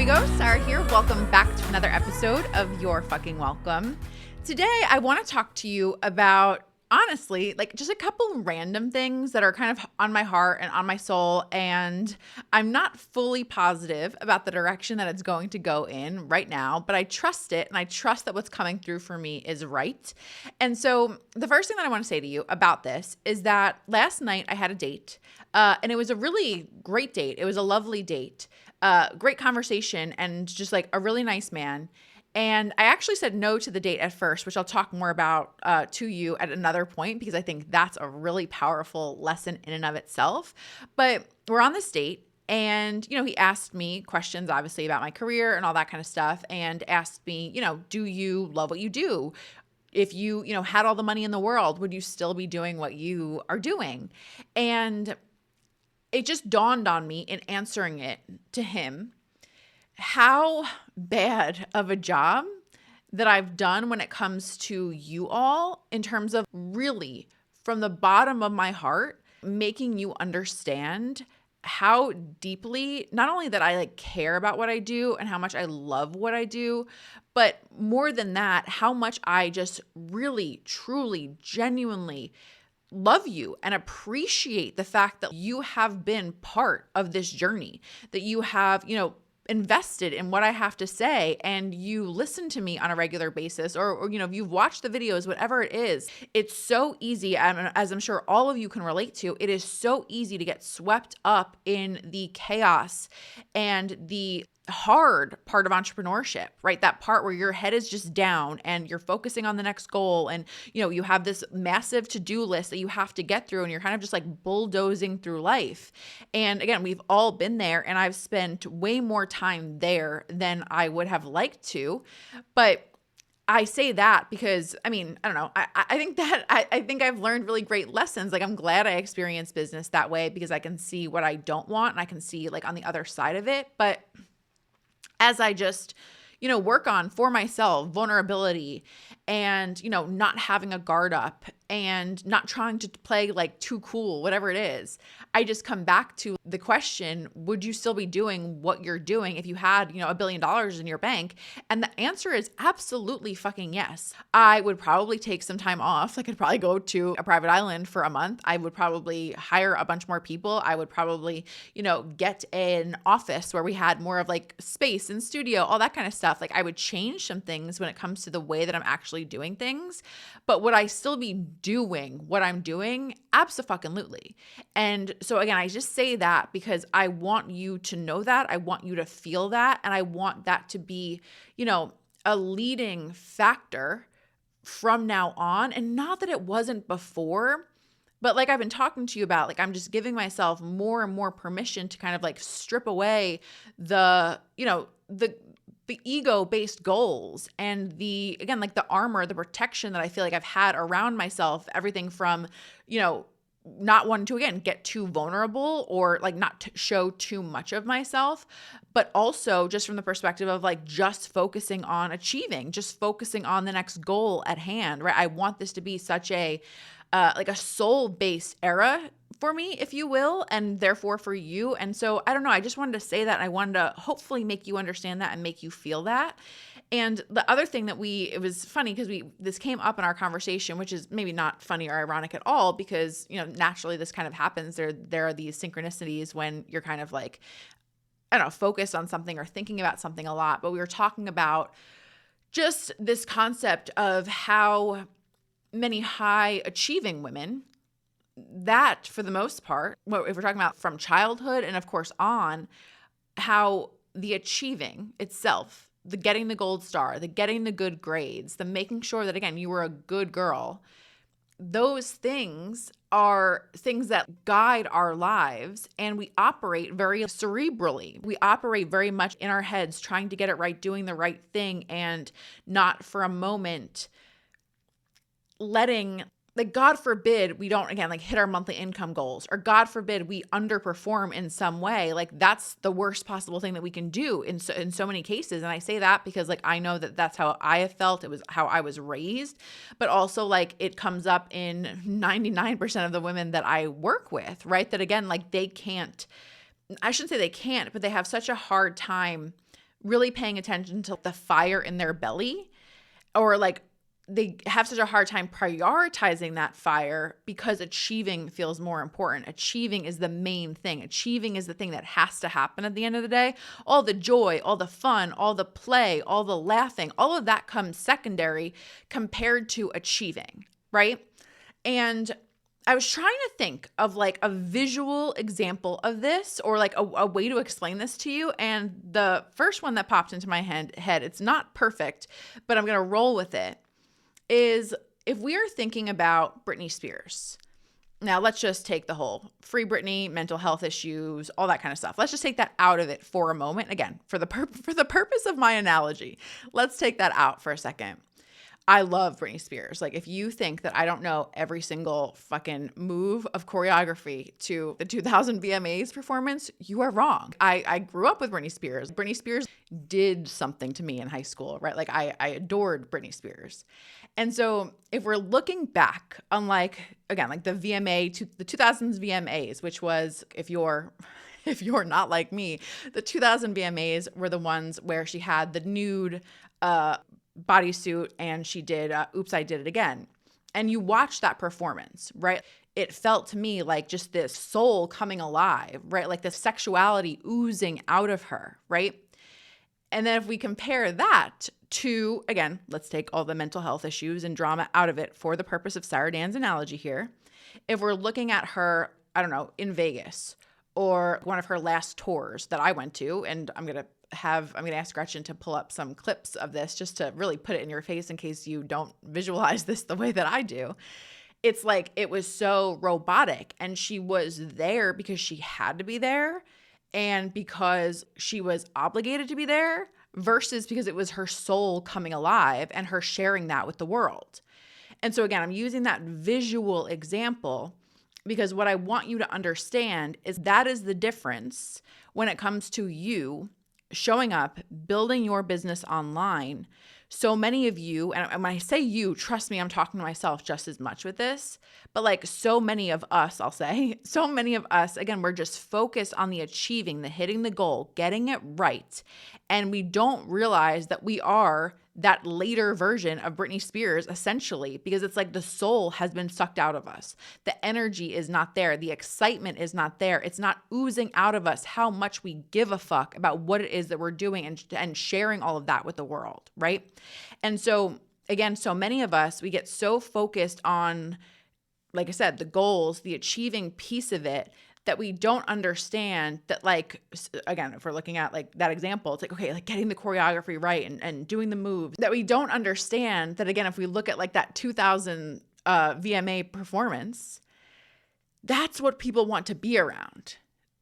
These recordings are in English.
we go. Sarah here. Welcome back to another episode of Your Fucking Welcome. Today, I want to talk to you about, honestly, like just a couple random things that are kind of on my heart and on my soul. And I'm not fully positive about the direction that it's going to go in right now, but I trust it. And I trust that what's coming through for me is right. And so the first thing that I want to say to you about this is that last night I had a date and it was a really great date. It was a lovely date. Great conversation and just like a really nice man. And I actually said no to the date at first, which I'll talk more about to you at another point, because I think that's a really powerful lesson in and of itself. But we're on this date and, he asked me questions, obviously, about my career and all that kind of stuff, and asked me, do you love what you do? If you, had all the money in the world, would you still be doing what you are doing? And it just dawned on me in answering it to him how bad of a job that I've done when it comes to you all, in terms of really from the bottom of my heart, making you understand how deeply, not only that I care about what I do and how much I love what I do, but more than that, how much I just really, truly, genuinely love you and appreciate the fact that you have been part of this journey, that you have, invested in what I have to say, and you listen to me on a regular basis, or if you've watched the videos, whatever it is. It's so easy, as I'm sure all of you can relate to, it is so easy to get swept up in the chaos and the hard part of entrepreneurship, right? That part where your head is just down and you're focusing on the next goal, and you have this massive to-do list that you have to get through, and you're kind of just like bulldozing through life. And again, we've all been there, and I've spent way more time there than I would have liked to. But I say that because, I don't know. I think I've learned really great lessons. Like, I'm glad I experienced business that way, because I can see what I don't want, and I can see on the other side of it. But as I just, work on for myself, vulnerability, and, not having a guard up and not trying to play too cool, whatever it is, I just come back to the question, would you still be doing what you're doing if you had, $1 billion in your bank? And the answer is absolutely fucking yes. I would probably take some time off. I could probably go to a private island for a month. I would probably hire a bunch more people. I would probably, get an office where we had more of space and studio, all that kind of stuff. I would change some things when it comes to the way that I'm actually doing things. But would I still be doing what I'm doing? Abso-fucking-lutely. And so again, I just say that because I want you to know that. I want you to feel that. And I want that to be, a leading factor from now on. And not that it wasn't before, but I've been talking to you about, I'm just giving myself more and more permission to kind of strip away the ego-based goals and the armor, the protection that I feel like I've had around myself, everything from, not wanting to, again, get too vulnerable or not to show too much of myself, but also just from the perspective of just focusing on achieving, just focusing on the next goal at hand, right? I want this to be such a soul-based era for me, if you will, and therefore for you. And so I don't know, I just wanted to say that, and I wanted to hopefully make you understand that and make you feel that. And the other thing that it was funny because this came up in our conversation, which is maybe not funny or ironic at all, because, naturally this kind of happens. There are these synchronicities when you're kind of focused on something or thinking about something a lot. But we were talking about just this concept of how many high achieving women, that for the most part, if we're talking about from childhood and of course on, how the achieving itself, the getting the gold star, the getting the good grades, the making sure that, again, you were a good girl, those things are things that guide our lives, and we operate very cerebrally. We operate very much in our heads, trying to get it right, doing the right thing, and not for a moment letting God forbid we don't, again, hit our monthly income goals, or God forbid we underperform in some way. That's the worst possible thing that we can do in so many cases. And I say that because I know that that's how I have felt. It was how I was raised, but also it comes up in 99% of the women that I work with, right? That again, they can't, I shouldn't say they can't, but they have such a hard time really paying attention to the fire in their belly, or like they have such a hard time prioritizing that fire because achieving feels more important. Achieving is the main thing. Achieving is the thing that has to happen at the end of the day. All the joy, all the fun, all the play, all the laughing, all of that comes secondary compared to achieving, right? And I was trying to think of like a visual example of this, or like a way to explain this to you. And the first one that popped into my head, it's not perfect, but I'm going to roll with it, is if we are thinking about Britney Spears. Now let's just take the whole free Britney, mental health issues, all that kind of stuff. Let's just take that out of it for a moment. Again, for the purpose of my analogy, let's take that out for a second. I love Britney Spears. Like, if you think that I don't know every single fucking move of choreography to the 2000 VMAs performance, you are wrong. I grew up with Britney Spears. Britney Spears did something to me in high school, right? Like, I adored Britney Spears. And so if we're looking back on like the VMA, the 2000s VMAs, which was, if you're not like me, the 2000 VMAs were the ones where she had the nude bodysuit and she did Oops, I Did It Again. And you watch that performance, right? It felt to me like just this soul coming alive, right? Like the sexuality oozing out of her, right? And then if we compare that to, again, let's take all the mental health issues and drama out of it for the purpose of Sarah Dan's analogy here. If we're looking at her, I don't know, in Vegas, or one of her last tours that I went to, and I'm going to ask Gretchen to pull up some clips of this just to really put it in your face in case you don't visualize this the way that I do. It's like, it was so robotic, and she was there because she had to be there and because she was obligated to be there, versus because it was her soul coming alive and her sharing that with the world. And so again, I'm using that visual example because what I want you to understand is that is the difference when it comes to you showing up, building your business online. So many of you, and when I say you, trust me, I'm talking to myself just as much with this, but like so many of us, I'll say, so many of us, again, we're just focused on the achieving, the hitting the goal, getting it right. And we don't realize that we are that later version of Britney Spears, essentially, because it's like the soul has been sucked out of us. The energy is not there. The excitement is not there. It's not oozing out of us how much we give a fuck about what it is that we're doing and sharing all of that with the world, right? And so, again, so many of us, we get so focused on, like I said, the goals, the achieving piece of it, that we don't understand that, like, again, if we're looking at like that example, it's like, okay, like getting the choreography right and doing the moves, that we don't understand that, again, if we look at like that 2000 VMA performance, that's what people want to be around.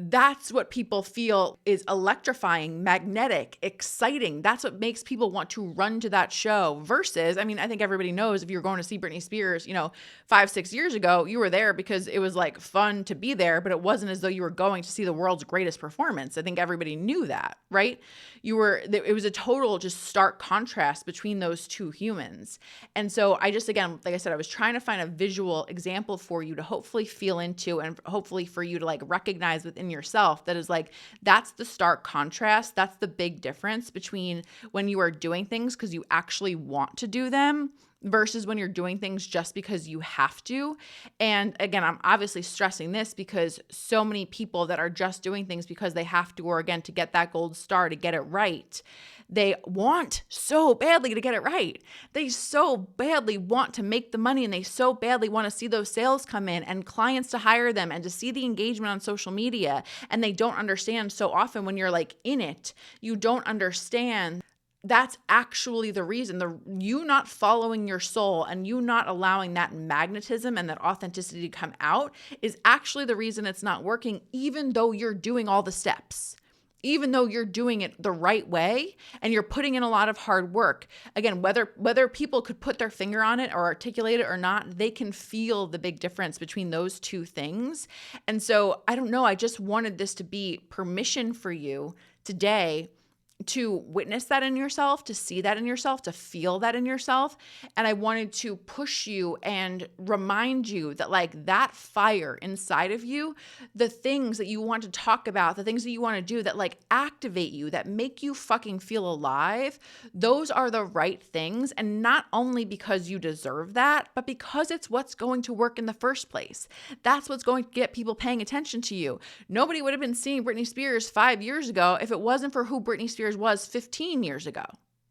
That's what people feel is electrifying, magnetic, exciting. That's what makes people want to run to that show versus, I mean, I think everybody knows if you're going to see Britney Spears, 5-6 years ago, you were there because it was like fun to be there, but it wasn't as though you were going to see the world's greatest performance. I think everybody knew that, right? It was a total just stark contrast between those two humans. And so I just, again, like I said, I was trying to find a visual example for you to hopefully feel into and hopefully for you to like recognize within yourself that is like, that's the stark contrast. That's the big difference between when you are doing things because you actually want to do them versus when you're doing things just because you have to. And again, I'm obviously stressing this because so many people that are just doing things because they have to, or again, to get that gold star, to get it right, they want so badly to get it right. They so badly want to make the money, and they so badly want to see those sales come in and clients to hire them and to see the engagement on social media. And they don't understand so often when you're like in it, you don't understand that's actually the reason. You not following your soul and you not allowing that magnetism and that authenticity to come out is actually the reason it's not working, even though you're doing all the steps. Even though you're doing it the right way and you're putting in a lot of hard work. Again, whether people could put their finger on it or articulate it or not, they can feel the big difference between those two things. And so I don't know, I just wanted this to be permission for you today to witness that in yourself, to see that in yourself, to feel that in yourself. And I wanted to push you and remind you that like that fire inside of you, the things that you want to talk about, the things that you want to do that like activate you, that make you fucking feel alive, those are the right things. And not only because you deserve that, but because it's what's going to work in the first place. That's what's going to get people paying attention to you. Nobody would have been seeing Britney Spears 5 years ago if it wasn't for who Britney Spears was 15 years ago,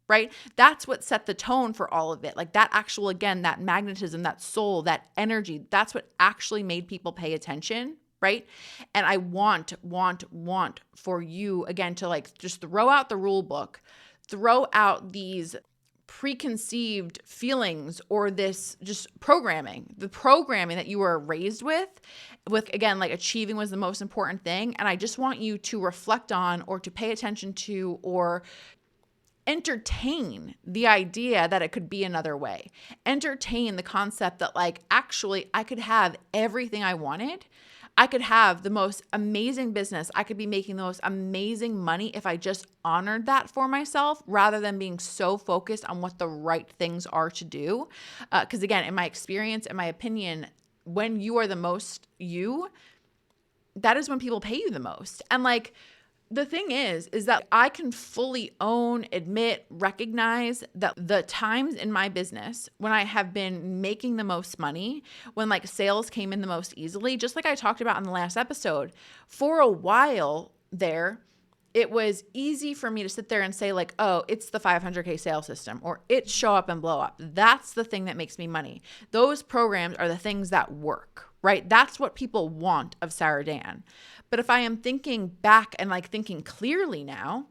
right? That's what set the tone for all of it. Like that actual, again, that magnetism, that soul, that energy, that's what actually made people pay attention, right? And I want for you, again, to like just throw out the rule book, throw out these preconceived feelings or this just the programming that you were raised with again, like achieving was the most important thing. And I just want you to reflect on or to pay attention to or entertain the idea that it could be another way. Entertain the concept that like, actually I could have everything I wanted. I could have the most amazing business. I could be making the most amazing money if I just honored that for myself rather than being so focused on what the right things are to do. Because again, in my experience, in my opinion, when you are the most you, that is when people pay you the most. And like, the thing is that I can fully own, admit, recognize that the times in my business when I have been making the most money, when like sales came in the most easily, just like I talked about in the last episode, for a while there, it was easy for me to sit there and say like, oh, it's the 500K sales system or it's show up and blow up. That's the thing that makes me money. Those programs are the things that work, right? That's what people want of Sarah Dan. But if I am thinking back and like thinking clearly now,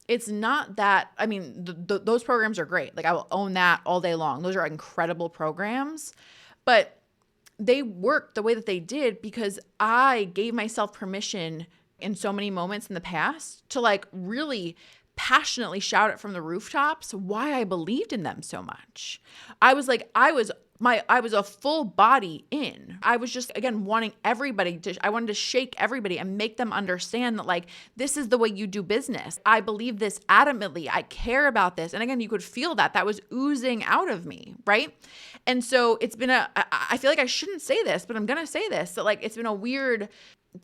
it's not that, I mean, those programs are great. Like I will own that all day long. Those are incredible programs, but they worked the way that they did because I gave myself permission in so many moments in the past to like really passionately shout it from the rooftops why I believed in them so much. I was a full body in. I was just, again, I wanted to shake everybody and make them understand that like, this is the way you do business. I believe this adamantly. I care about this. And again, you could feel that was oozing out of me, right? And so it's been I feel like I shouldn't say this, but I'm going to say this, that like, it's been a weird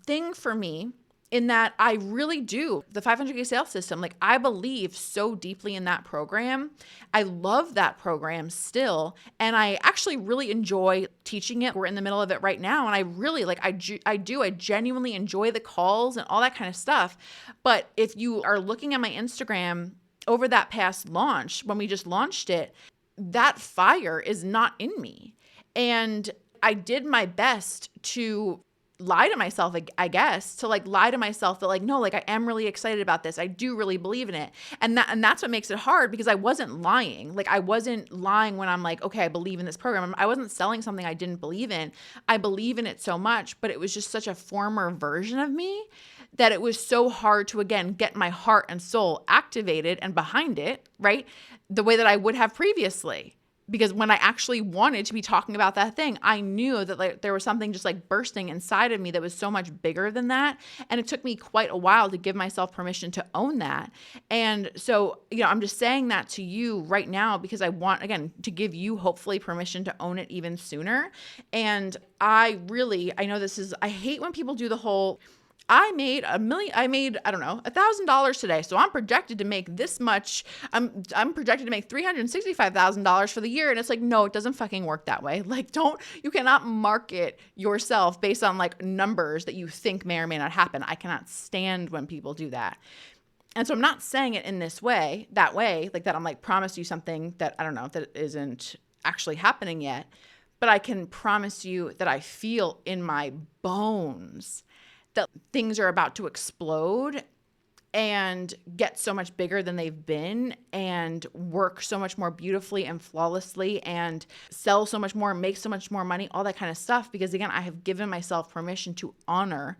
thing for me in that I really do. The 500K sales system, like I believe so deeply in that program. I love that program still. And I actually really enjoy teaching it. We're in the middle of it right now. And I really I genuinely enjoy the calls and all that kind of stuff. But if you are looking at my Instagram over that past launch, when we just launched it, that fire is not in me. And I did my best to lie to myself, I guess, to like lie to myself that like, no, like I am really excited about this. I do really believe in it. And that's what makes it hard because I wasn't lying. Like I wasn't lying when I'm like, okay, I believe in this program. I wasn't selling something I didn't believe in. I believe in it so much, but it was just such a former version of me that it was so hard to, again, get my heart and soul activated and behind it, right? The way that I would have previously. Because when I actually wanted to be talking about that thing, I knew that like there was something just like bursting inside of me that was so much bigger than that. And it took me quite a while to give myself permission to own that. And so, I'm just saying that to you right now because I want, again, to give you hopefully permission to own it even sooner. And I know I hate when people do the whole, I made $1,000 today. So I'm projected to make this much. I'm projected to make $365,000 for the year. And it's like, no, it doesn't fucking work that way. Like, you cannot market yourself based on like numbers that you think may or may not happen. I cannot stand when people do that. And so I'm not saying it in that way, like that I'm like, promise you something that I don't know, that isn't actually happening yet. But I can promise you that I feel in my bones that things are about to explode and get so much bigger than they've been and work so much more beautifully and flawlessly and sell so much more, make so much more money, all that kind of stuff. Because again, I have given myself permission to honor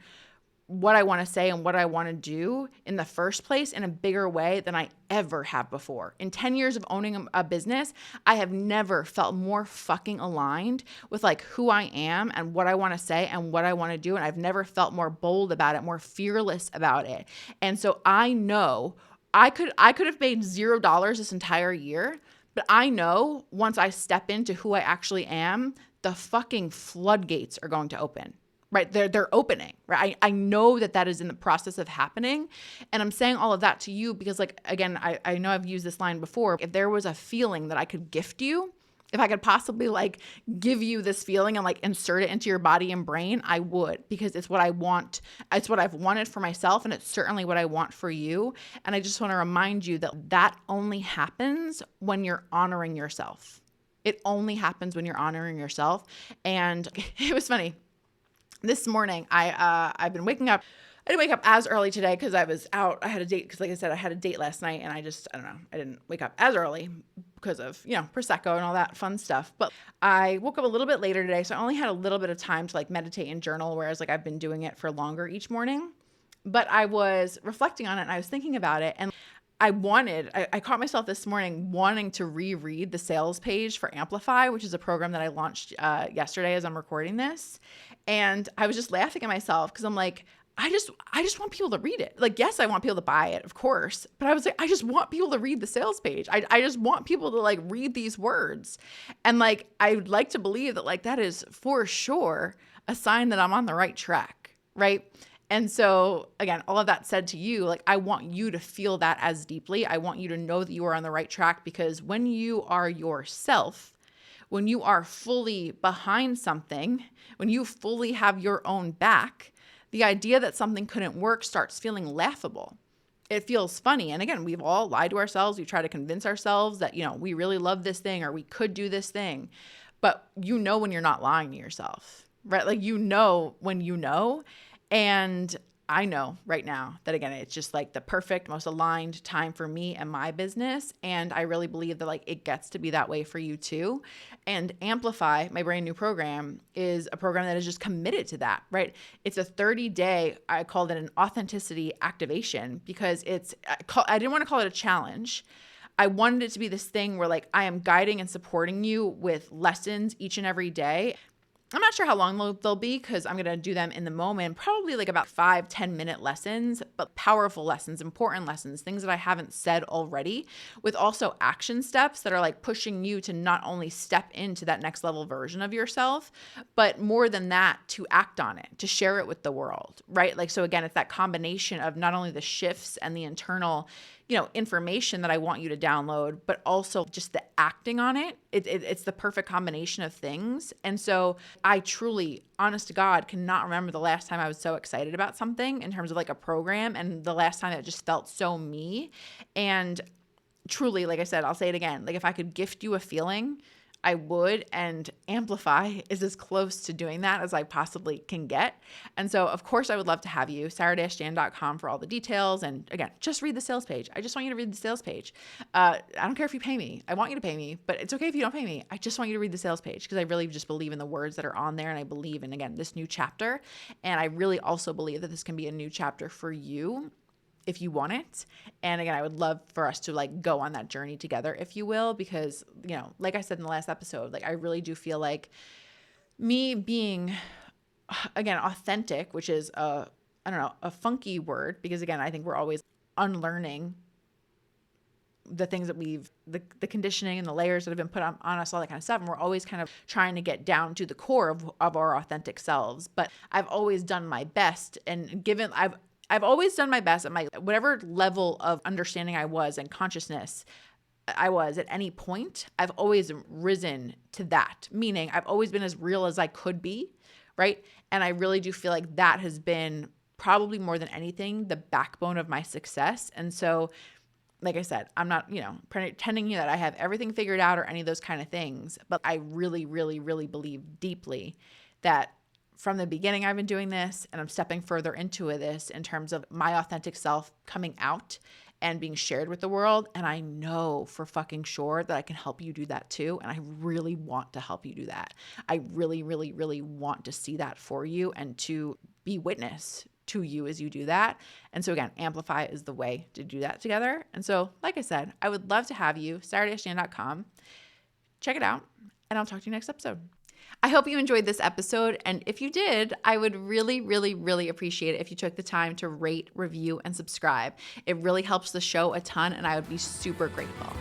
what I want to say and what I want to do in the first place in a bigger way than I ever have before. In 10 years of owning a business, I have never felt more fucking aligned with like who I am and what I want to say and what I want to do. And I've never felt more bold about it, more fearless about it. And so I know I could have made $0 this entire year, but I know once I step into who I actually am, the fucking floodgates are going to open. Right? They're opening, right? I know that is in the process of happening. And I'm saying all of that to you because, like, again, I know I've used this line before. If there was a feeling that I could gift you, if I could possibly like give you this feeling and like insert it into your body and brain, I would, because it's what I want. It's what I've wanted for myself, and it's certainly what I want for you. And I just want to remind you that only happens when you're honoring yourself. It only happens when you're honoring yourself. And it was funny. This morning, I've been waking up. I didn't wake up as early today because I was out. I had a date because, like I said, I had a date last night, and I don't know. I didn't wake up as early because of, Prosecco and all that fun stuff. But I woke up a little bit later today, so I only had a little bit of time to like meditate and journal, whereas like I've been doing it for longer each morning. But I was reflecting on it, and I was thinking about it, and I caught myself this morning wanting to reread the sales page for Amplify, which is a program that I launched yesterday as I'm recording this. And I was just laughing at myself because I'm like, I just want people to read it. Like, yes, I want people to buy it, of course. But I was like, I just want people to read the sales page. I just want people to like read these words. And like, I would like to believe that like that is for sure a sign that I'm on the right track, right? And so again, all of that said to you, like, I want you to feel that as deeply. I want you to know that you are on the right track, because when you are yourself, when you are fully behind something, when you fully have your own back, the idea that something couldn't work starts feeling laughable. It feels funny. And again, we've all lied to ourselves. We try to convince ourselves that, we really love this thing or we could do this thing. But when you're not lying to yourself, right? Like, when you know. And I know right now that, again, it's just like the perfect, most aligned time for me and my business. And I really believe that like it gets to be that way for you too. And Amplify, my brand new program, is a program that is just committed to that, right? It's a 30-day, I called it an authenticity activation, because I didn't want to call it a challenge. I wanted it to be this thing where like I am guiding and supporting you with lessons each and every day. I'm not sure how long they'll be because I'm going to do them in the moment, probably like about 5-10 minute lessons, but powerful lessons, important lessons, things that I haven't said already, with also action steps that are like pushing you to not only step into that next level version of yourself, but more than that, to act on it, to share it with the world, right? Like, so again, it's that combination of not only the shifts and the internal information that I want you to download, but also just the acting on it. It's the perfect combination of things. And so I truly, honest to God, cannot remember the last time I was so excited about something in terms of like a program, and the last time it just felt so me. And truly, like I said, I'll say it again, like if I could gift you a feeling, I would, and Amplify is as close to doing that as I possibly can get. And so, of course, I would love to have you, sarah-jan.com for all the details. And again, just read the sales page. I just want you to read the sales page. I don't care if you pay me. I want you to pay me, but it's okay if you don't pay me. I just want you to read the sales page, because I really just believe in the words that are on there. And I believe in, again, this new chapter. And I really also believe that this can be a new chapter for you if you want it. And again, I would love for us to like go on that journey together, if you will, because, like I said in the last episode, like I really do feel like me being, again, authentic, which is a funky word, because again, I think we're always unlearning the things that the conditioning and the layers that have been put on us, all that kind of stuff. And we're always kind of trying to get down to the core of our authentic selves. But I've always done my best, and I've always done my best at my whatever level of understanding I was and consciousness I was at any point. I've always risen to that, meaning I've always been as real as I could be, right? And I really do feel like that has been probably more than anything the backbone of my success. And so, like I said, I'm not, pretending that I have everything figured out or any of those kind of things, but I really, really, really believe deeply that from the beginning, I've been doing this, and I'm stepping further into this in terms of my authentic self coming out and being shared with the world. And I know for fucking sure that I can help you do that too. And I really want to help you do that. I really, really, really want to see that for you and to be witness to you as you do that. And so again, Amplify is the way to do that together. And so, like I said, I would love to have you, sarah-jan.com. Check it out, and I'll talk to you next episode. I hope you enjoyed this episode. And if you did, I would really, really, really appreciate it if you took the time to rate, review, and subscribe. It really helps the show a ton, and I would be super grateful.